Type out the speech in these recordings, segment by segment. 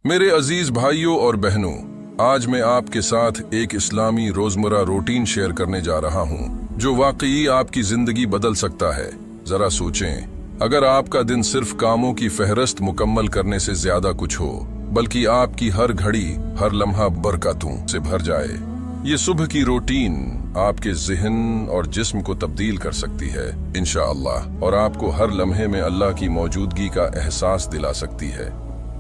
मेरे अजीज भाइयों और बहनों, आज मैं आपके साथ एक इस्लामी रोजमर्रा रूटीन शेयर करने जा रहा हूँ जो वाकई आपकी जिंदगी बदल सकता है। जरा सोचें, अगर आपका दिन सिर्फ कामों की फहरिस्त मुकम्मल करने से ज्यादा कुछ हो, बल्कि आपकी हर घड़ी, हर लम्हा बरकतों से भर जाए। ये सुबह की रूटीन आपके ज़हन और जिस्म को तब्दील कर सकती है इंशाअल्लाह, और आपको हर लम्हे में अल्लाह की मौजूदगी का एहसास दिला सकती है।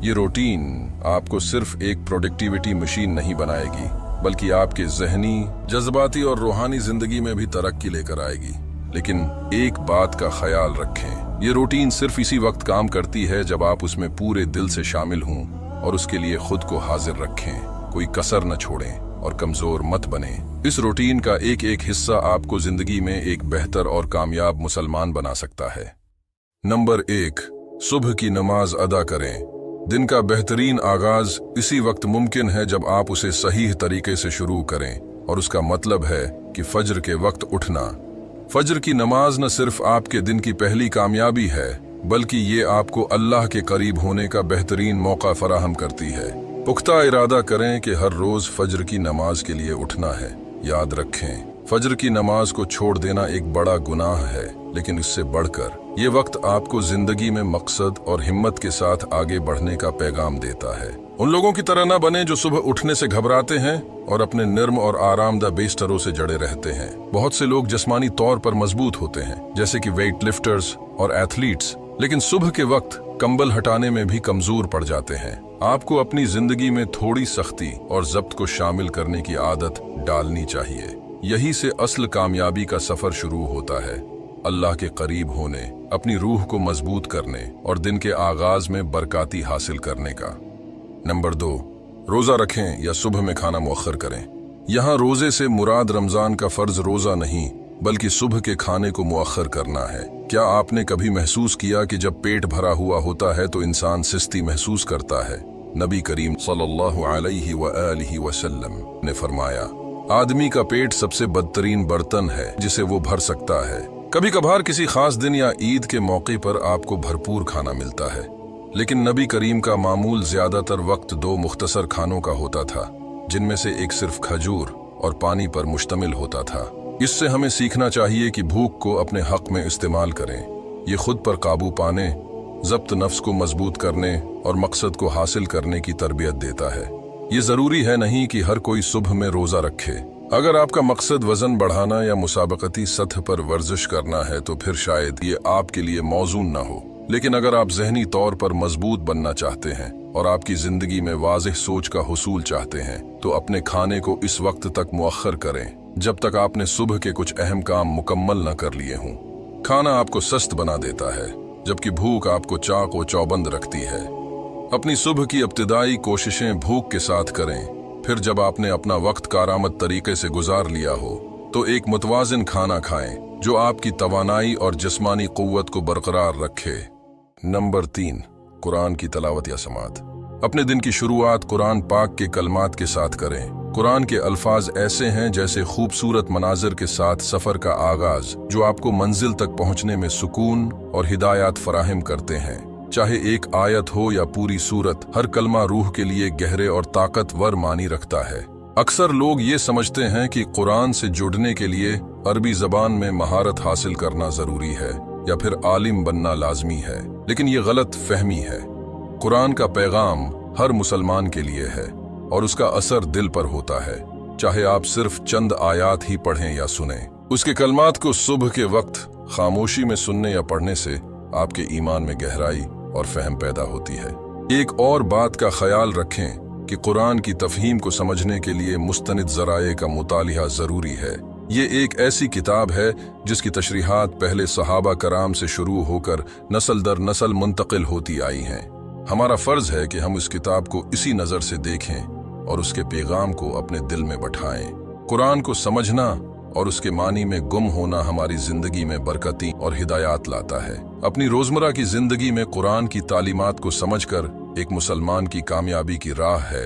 ये रूटीन आपको सिर्फ एक प्रोडक्टिविटी मशीन नहीं बनाएगी, बल्कि आपके ज़हनी, जज्बाती और रूहानी जिंदगी में भी तरक्की लेकर आएगी। लेकिन एक बात का ख्याल रखें, ये रूटीन सिर्फ इसी वक्त काम करती है जब आप उसमें पूरे दिल से शामिल हों और उसके लिए खुद को हाजिर रखें। कोई कसर न छोड़ें और कमजोर मत बने। इस रूटीन का एक एक हिस्सा आपको जिंदगी में एक बेहतर और कामयाब मुसलमान बना सकता है। नंबर 1, सुबह की नमाज अदा करें। दिन का बेहतरीन आगाज इसी वक्त मुमकिन है जब आप उसे सही तरीके से शुरू करें, और उसका मतलब है कि फज्र के वक्त उठना। फज्र की नमाज न सिर्फ आपके दिन की पहली कामयाबी है, बल्कि ये आपको अल्लाह के करीब होने का बेहतरीन मौका फराहम करती है। पुख्ता इरादा करें कि हर रोज फज्र की नमाज के लिए उठना है। याद रखें, फज्र की नमाज को छोड़ देना एक बड़ा गुनाह है, लेकिन इससे बढ़कर ये वक्त आपको जिंदगी में मकसद और हिम्मत के साथ आगे बढ़ने का पैगाम देता है। उन लोगों की तरह न बने जो सुबह उठने से घबराते हैं और अपने निर्म और आरामदा बिस्तरों से जड़े रहते हैं। बहुत से लोग जिस्मानी तौर पर मजबूत होते हैं, जैसे कि वेट लिफ्टर्स और एथलीट्स, लेकिन सुबह के वक्त कंबल हटाने में भी कमजोर पड़ जाते हैं। आपको अपनी जिंदगी में थोड़ी सख्ती और जब्त को शामिल करने की आदत डालनी चाहिए। यही से असल कामयाबी का सफर शुरू होता है, अल्लाह के करीब होने, अपनी रूह को मजबूत करने और दिन के आगाज में बरकाती हासिल करने का। नंबर 2, रोजा रखें या सुबह में खाना मुअख्खर करें। यहाँ रोजे से मुराद रमजान का फर्ज रोजा नहीं, बल्कि सुबह के खाने को मुअख्खर करना है। क्या आपने कभी महसूस किया कि जब पेट भरा हुआ होता है तो इंसान सुस्ती महसूस करता है? नबी करीम सल्लल्लाहु अलैहि वसल्लम ने फरमाया, आदमी का पेट सबसे बदतरीन बर्तन है जिसे वो भर सकता है। कभी कभार किसी खास दिन या ईद के मौके पर आपको भरपूर खाना मिलता है, लेकिन नबी करीम का मामूल ज्यादातर वक्त 2 मुख्तसर खानों का होता था, जिनमें से एक सिर्फ खजूर और पानी पर मुश्तमिल होता था। इससे हमें सीखना चाहिए कि भूख को अपने हक में इस्तेमाल करें। ये खुद पर काबू पाने, जब्त नफ्स को मजबूत करने और मकसद को हासिल करने की तरबियत देता है। ये जरूरी है नहीं कि हर कोई सुबह में रोजा रखे। अगर आपका मकसद वजन बढ़ाना या मुसाबकती सतह पर वर्जिश करना है तो फिर शायद ये आपके लिए मौजून ना हो। लेकिन अगर आप ज़हनी तौर पर मजबूत बनना चाहते हैं और आपकी जिंदगी में वाज़ेह सोच का हुसूल चाहते हैं, तो अपने खाने को इस वक्त तक मुअख्खर करें जब तक आपने सुबह के कुछ अहम काम मुकम्मल न कर लिए हों। खाना आपको सस्त बना देता है, जबकि भूख आपको चाक व चौबंद रखती है। अपनी सुबह की इब्तिदाई कोशिशें भूख के साथ करें। फिर जब आपने अपना वक्त कारामद तरीके से गुजार लिया हो, तो एक मुतवाजिन खाना खाएं जो आपकी तवानाई और जिस्मानी कुव्वत को बरकरार रखे। नंबर 3, कुरान की तलावत या समात। अपने दिन की शुरुआत कुरान पाक के कलमात के साथ करें। कुरान के अल्फाज ऐसे हैं जैसे खूबसूरत मनाजिर के साथ सफर का आगाज, जो आपको मंजिल तक पहुंचने में सुकून और हिदायत फराहम करते हैं। चाहे एक आयत हो या पूरी सूरत, हर कलमा रूह के लिए गहरे और ताकतवर मानी रखता है। अक्सर लोग ये समझते हैं कि कुरान से जुड़ने के लिए अरबी जबान में महारत हासिल करना जरूरी है या फिर आलिम बनना लाजमी है, लेकिन ये गलत फहमी है। कुरान का पैगाम हर मुसलमान के लिए है और उसका असर दिल पर होता है, चाहे आप सिर्फ चंद आयात ही पढ़ें या सुनें। उसके कलमात को सुबह के वक्त खामोशी में सुनने या पढ़ने से आपके ईमान में गहराई और फहम पैदा होती है। एक और बात का ख्याल रखें कि कुरान की तफहीम को समझने के लिए मुस्तनिद ज़राए का मुतालिया ज़रूरी है। ये एक ऐसी किताब है जिसकी तशरीहात पहले सहाबा कराम से शुरू होकर नस्ल दर नस्ल मुंतकिल होती आई हैं। हमारा फ़र्ज है कि हम इस किताब को इसी नज़र से देखें और उसके पैगाम को अपने दिल में बैठाएं। कुरान को समझना और उसके मानी में गुम होना हमारी जिंदगी में बरकती और हिदायत लाता है। अपनी रोजमर्रा की जिंदगी में कुरान की तालीमात को समझकर एक मुसलमान की कामयाबी की राह है।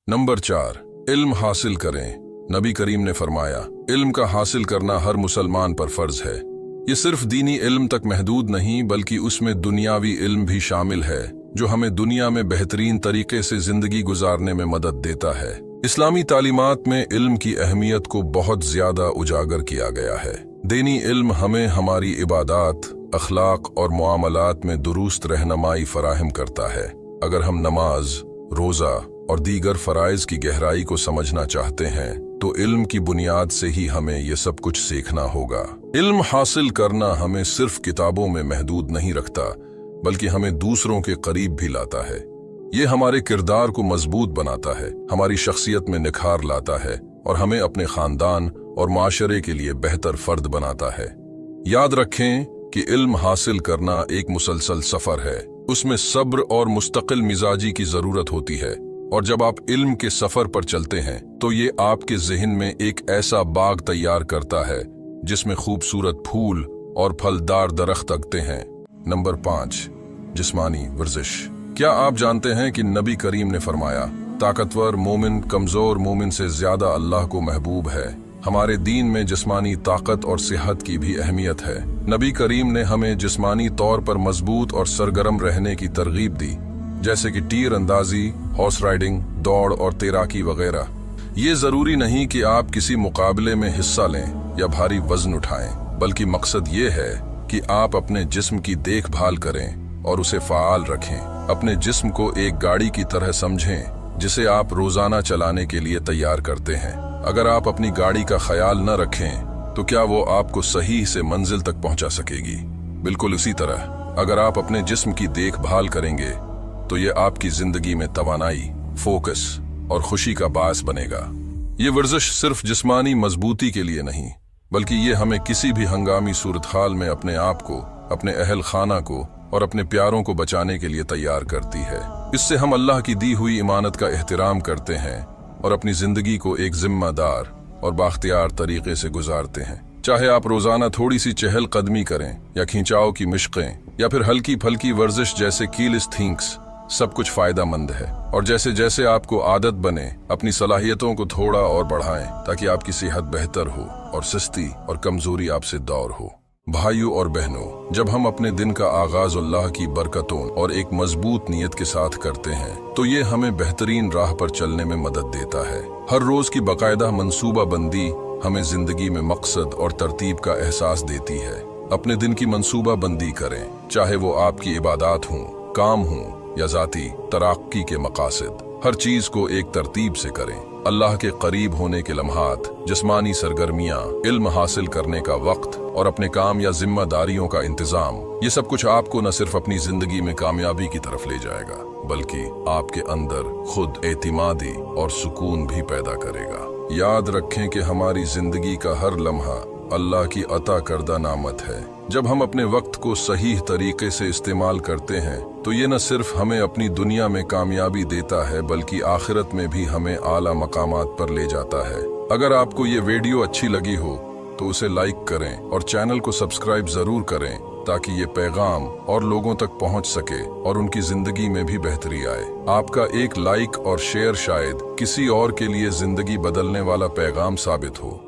नंबर 4, इल्म हासिल करें। नबी करीम ने फरमाया, इल्म का हासिल करना हर मुसलमान पर फर्ज है। ये सिर्फ दीनी इल्म तक महदूद नहीं, बल्कि उसमें दुनियावी इल्म भी शामिल है। जो हमें दुनिया में बेहतरीन तरीके से जिंदगी गुजारने में मदद देता है। इस्लामी तालीमात में इल्म की अहमियत को बहुत ज्यादा उजागर किया गया है। दीनी इल्म हमें हमारी इबादात, अखलाक और मुआमलात में दुरुस्त रहनुमाई फराहम करता है। अगर हम नमाज, रोजा और दीगर फराइज की गहराई को समझना चाहते हैं तो इल्म की बुनियाद से ही हमें ये सब कुछ सीखना होगा। इल्म हासिल करना हमें सिर्फ किताबों में महदूद नहीं रखता, बल्कि हमें दूसरों के करीब भी लाता है। ये हमारे किरदार को मजबूत बनाता है, हमारी शख्सियत में निखार लाता है और हमें अपने खानदान और माशरे के लिए बेहतर फर्द बनाता है। याद रखें कि इल्म हासिल करना एक मुसलसल सफर है। उसमें सब्र और मुस्तकिल मिजाजी की जरूरत होती है, और जब आप इल्म के सफर पर चलते हैं तो ये आपके जहन में एक ऐसा बाग तैयार करता है जिसमें खूबसूरत फूल और फलदार दरख्त उगते हैं। नंबर 5, जिस्मानी वर्जिश। क्या आप जानते हैं कि नबी करीम ने फरमाया, ताकतवर मोमिन कमजोर मोमिन से ज्यादा अल्लाह को महबूब है। हमारे दीन में जिस्मानी ताकत और सेहत की भी अहमियत है। नबी करीम ने हमें जिस्मानी तौर पर मजबूत और सरगर्म रहने की तरगीब दी, जैसे कि तीर अंदाजी, हॉर्स राइडिंग, दौड़ और तैराकी वगैरह। ये जरूरी नहीं कि आप किसी मुकाबले में हिस्सा लें या भारी वजन उठाएं, बल्कि मकसद ये है कि आप अपने जिस्म की देखभाल करें और उसे फाल रखें। अपने जिस्म को एक गाड़ी की तरह समझें जिसे आप रोजाना चलाने के लिए तैयार करते हैं। अगर आप अपनी गाड़ी का ख्याल न रखें तो क्या वो आपको सही से मंजिल तक पहुंचा सकेगी? बिल्कुल इसी तरह अगर आप अपने जिस्म की देखभाल करेंगे तो ये आपकी जिंदगी में तवानाई, फोकस और खुशी का बायस बनेगा। ये वर्जिश सिर्फ जिस्मानी मजबूती के लिए नहीं, बल्कि ये हमें किसी भी हंगामी सूरत हाल में अपने आप को, अपने अहल खाना को और अपने प्यारों को बचाने के लिए तैयार करती है। इससे हम अल्लाह की दी हुई इमानत का एहतराम करते हैं और अपनी जिंदगी को एक जिम्मेदार और बाख्तियार तरीके से गुजारते हैं। चाहे आप रोजाना थोड़ी सी चहल कदमी करें या खिंचाव की मशकें या फिर हल्की फल्की वर्जिश जैसे कीलिस्थींक्स, सब कुछ फायदा मंद है। और जैसे जैसे आपको आदत बने, अपनी सलाहियतों को थोड़ा और बढ़ाएं ताकि आपकी सेहत बेहतर हो और सुस्ती और कमजोरी आपसे दूर हो। भाइयों और बहनों, जब हम अपने दिन का आगाज अल्लाह की बरकतों और एक मजबूत नीयत के साथ करते हैं तो ये हमें बेहतरीन राह पर चलने में मदद देता है। हर रोज की बाकायदा मंसूबा बंदी हमें जिंदगी में मकसद और तरतीब का एहसास देती है। अपने दिन की मंसूबा बंदी करें, चाहे वो आपकी इबादात हों, काम हों या जाती तराक्की के मकासद। हर चीज को एक तरतीब से करें। अल्लाह के करीब होने के लम्हात, जिस्मानी सरगर्मियां, इल्म हासिल करने का वक्त और अपने काम या जिम्मेदारियों का इंतजाम, ये सब कुछ आपको न सिर्फ अपनी जिंदगी में कामयाबी की तरफ ले जाएगा, बल्कि आपके अंदर खुद एतिमादी और सुकून भी पैदा करेगा। याद रखें कि हमारी जिंदगी का हर लम्हा अल्लाह की अता करदा नामत है। जब हम अपने वक्त को सही तरीके से इस्तेमाल करते हैं तो ये न सिर्फ हमें अपनी दुनिया में कामयाबी देता है, बल्कि आखिरत में भी हमें आला मकामात पर ले जाता है। अगर आपको ये वीडियो अच्छी लगी हो तो उसे लाइक करें और चैनल को सब्सक्राइब जरूर करें ताकि ये पैगाम और लोगों तक पहुंच सके और उनकी जिंदगी में भी बेहतरी आए। आपका एक लाइक और शेयर शायद किसी और के लिए जिंदगी बदलने वाला पैगाम साबित हो।